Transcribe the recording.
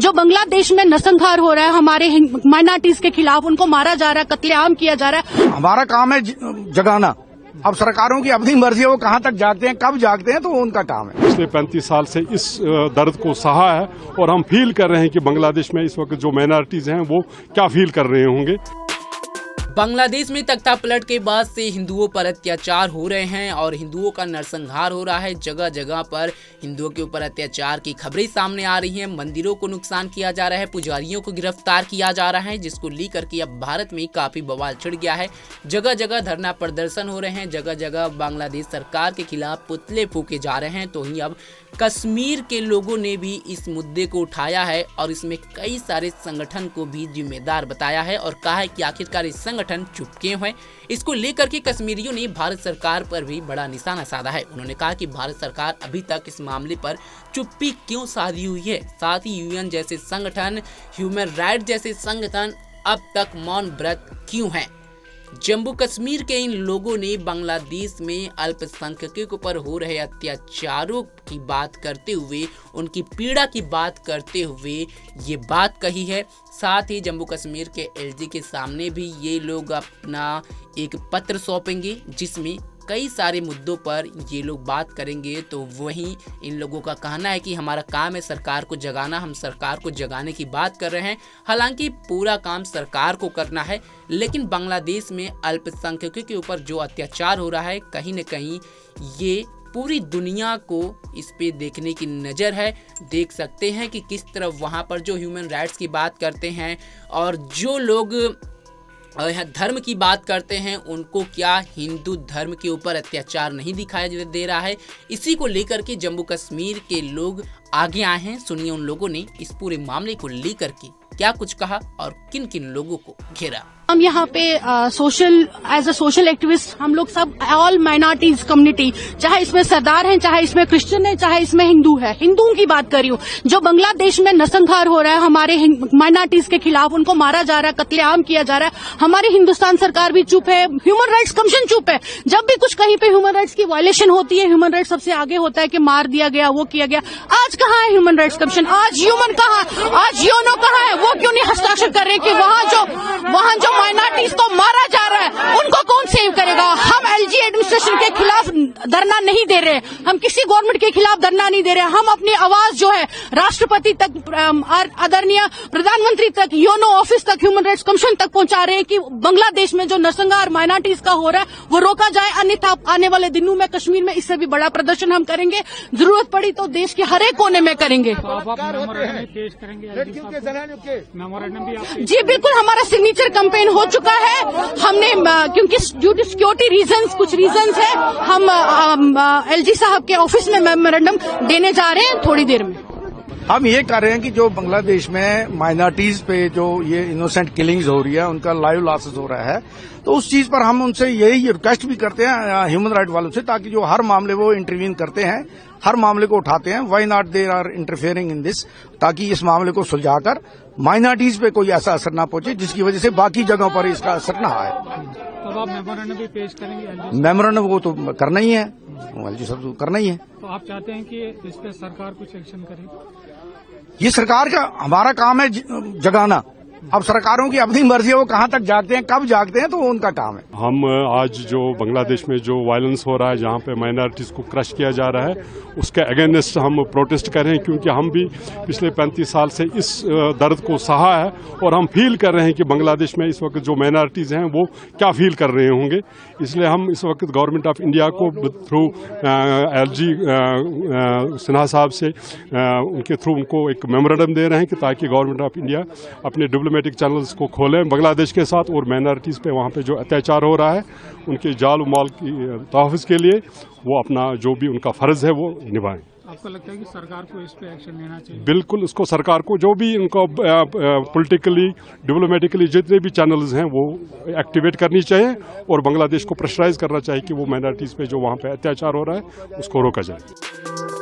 जो बांग्लादेश में नरसंहार हो रहा है हमारे माइनॉरिटीज के खिलाफ, उनको मारा जा रहा है, कत्लेआम किया जा रहा है। हमारा काम है जगाना। अब सरकारों की अपनी मर्जी है, वो कहाँ तक जागते हैं, कब जागते हैं, तो उनका काम है। पिछले 35 साल से इस दर्द को सहा है और हम फील कर रहे हैं कि बांग्लादेश में इस वक्त जो माइनॉरिटीज हैं वो क्या फील कर रहे होंगे। बांग्लादेश में तख्ता पलट के बाद से हिंदुओं पर अत्याचार हो रहे हैं और हिंदुओं का नरसंहार हो रहा है। जगह जगह पर हिंदुओं के ऊपर अत्याचार की खबरें सामने आ रही हैं। मंदिरों को नुकसान किया जा रहा है, पुजारियों को गिरफ्तार किया जा रहा है, जिसको लेकर के अब भारत में काफी बवाल छिड़ गया है। जगह जगह धरना प्रदर्शन हो रहे हैं, जगह जगह बांग्लादेश सरकार के खिलाफ पुतले फूके जा रहे हैं। तो ही अब कश्मीर के लोगों ने भी इस मुद्दे को उठाया है और इसमें कई सारे संगठन को भी जिम्मेदार बताया है और कहा है कि आखिरकार इस संगठन चुप क्यों है। इसको लेकर के कश्मीरियों ने भारत सरकार पर भी बड़ा निशाना साधा है। उन्होंने कहा कि भारत सरकार अभी तक इस मामले पर चुप्पी क्यों साधी हुई है। साथ ही यूएन जैसे संगठन, ह्यूमन राइट जैसे संगठन अब तक मौन व्रत क्यों हैं। जम्मू कश्मीर के इन लोगों ने बांग्लादेश में अल्पसंख्यकों पर हो रहे अत्याचारों की बात करते हुए, उनकी पीड़ा की बात करते हुए ये बात कही है। साथ ही जम्मू कश्मीर के एलजी के सामने भी ये लोग अपना एक पत्र सौंपेंगे, जिसमें कई सारे मुद्दों पर ये लोग बात करेंगे। तो वहीं इन लोगों का कहना है कि हमारा काम है सरकार को जगाना, हम सरकार को जगाने की बात कर रहे हैं। हालांकि पूरा काम सरकार को करना है, लेकिन बांग्लादेश में अल्पसंख्यकों के ऊपर जो अत्याचार हो रहा है, कहीं न कहीं ये पूरी दुनिया को इस पे देखने की नज़र है। देख सकते हैं कि किस तरह वहाँ पर जो ह्यूमन राइट्स की बात करते हैं और जो लोग धर्म की बात करते हैं, उनको क्या हिंदू धर्म के ऊपर अत्याचार नहीं दिखाया दे रहा है। इसी को लेकर के जम्मू कश्मीर के लोग आगे आए हैं। सुनिए उन लोगों ने इस पूरे मामले को लेकर के क्या कुछ कहा और किन किन लोगों को घेरा। हम यहाँ पे एज अ सोशल एक्टिविस्ट हम लोग सब ऑल माइनॉरिटीज कम्युनिटी, चाहे इसमें सरदार हैं, चाहे इसमें क्रिश्चियन है, चाहे इसमें हिंदू है, हिंदुओं की बात कर रही हूँ। जो बांग्लादेश में नरसंहार हो रहा है हमारे माइनॉरिटीज के खिलाफ, उनको मारा जा रहा है, कत्लेआम किया जा रहा है, हमारी हिंदुस्तान सरकार भी चुप है, ह्यूमन राइट्स कमीशन चुप है। जब भी कुछ कहीं पे ह्यूमन राइट्स की वायलेशन होती है, ह्यूमन राइट्स सबसे आगे होता है कि मार दिया गया, वो किया गया। आज कहाँ है ह्यूमन राइट्स कमीशन? आज ह्यूमन कहाँ, आज यूएनओ कहाँ है? वो क्यों नहीं हस्ताक्षर कर रहे कि वहाँ जो माइनॉरिटीज को मारा जा रहा है उनको कौन सेव करेगा? हम एलजी एडमिनिस्ट्रेशन के खिलाफ धरना नहीं दे रहे, हम किसी गवर्नमेंट के खिलाफ धरना नहीं दे रहे। हम अपनी आवाज जो है राष्ट्रपति तक, आदरणीय प्रधानमंत्री तक, यूएनओ ऑफिस तक, ह्यूमन राइट्स कमीशन तक पहुंचा रहे हैं कि बांग्लादेश में जो नरसंहार माइनॉरिटीज का हो रहा है वो रोका जाए। अन्यथा आने वाले दिनों में कश्मीर में इससे भी बड़ा प्रदर्शन हम करेंगे, जरूरत पड़ी तो देश के हर एक कोने में करेंगे। जी बिल्कुल, हमारा सिग्नेचर कैंपेन हो चुका है। हमने क्योंकि ड्यू टू सिक्योरिटी रीजंस, कुछ रीजंस है, हम एलजी साहब के ऑफिस में मेमोरेंडम देने जा रहे हैं थोड़ी देर में। हम ये कर रहे हैं कि जो बांग्लादेश में माइनॉरिटीज पे जो ये इनोसेंट किलिंग्स हो रही है, उनका लाइव लॉसेस हो रहा है, तो उस चीज पर हम उनसे यही रिक्वेस्ट भी करते हैं ह्यूमन राइट वालों से, ताकि जो हर मामले वो इंटरवीन करते हैं, हर मामले को उठाते हैं, why not they are interfering in this, ताकि इस मामले को सुलझाकर माइनॉरिटीज पे कोई ऐसा असर ना पहुंचे जिसकी वजह से बाकी जगहों पर इसका असर ना आए। तो आप मेमोरेंडम भी पेश करेंगे? मेमोरेंडम वो तो करना ही है, एलजी साहब तो करना ही है। तो आप चाहते हैं कि इस पे सरकार कुछ एक्शन करे? ये सरकार का, हमारा काम है जगाना। अब सरकारों की अपनी मर्जी है, वो कहाँ तक जागते हैं, कब जागते हैं, तो उनका काम है। हम आज जो बांग्लादेश में जो वायलेंस हो रहा है, जहाँ पे माइनॉरिटीज को क्रश किया जा रहा है, उसके अगेंस्ट हम प्रोटेस्ट कर रहे हैं, क्योंकि हम भी पिछले 35 साल से इस दर्द को सहा है और हम फील कर रहे हैं कि बांग्लादेश में इस वक्त जो माइनॉरिटीज हैं वो क्या फील कर रहे होंगे। इसलिए हम इस वक्त गवर्नमेंट ऑफ इंडिया को थ्रू एलजी सिन्हा साहब से उनके थ्रू उनको एक मेमोरेंडम दे रहे हैं कि ताकि गवर्नमेंट ऑफ इंडिया अपने डिप्लोमेटिक चैनल्स को खोलें बांग्लादेश के साथ, और माइनॉरिटीज़ पे वहाँ पे जो अत्याचार हो रहा है उनके जाल माल की तहफ़्फ़ुज़ के लिए वो अपना जो भी उनका फ़र्ज़ है वो निभाएं। आपको लगता है कि सरकार को इस पे एक्शन लेना चाहिए? बिल्कुल, उसको सरकार को जो भी उनको पॉलिटिकली, डिप्लोमेटिकली जितने भी चैनल्स हैं वो एक्टिवेट करनी चाहिए और बांग्लादेश को प्रेशराइज करना चाहिए कि वो माइनॉरिटीज़ पे जो वहाँ पे अत्याचार हो रहा है उसको रोका जाए।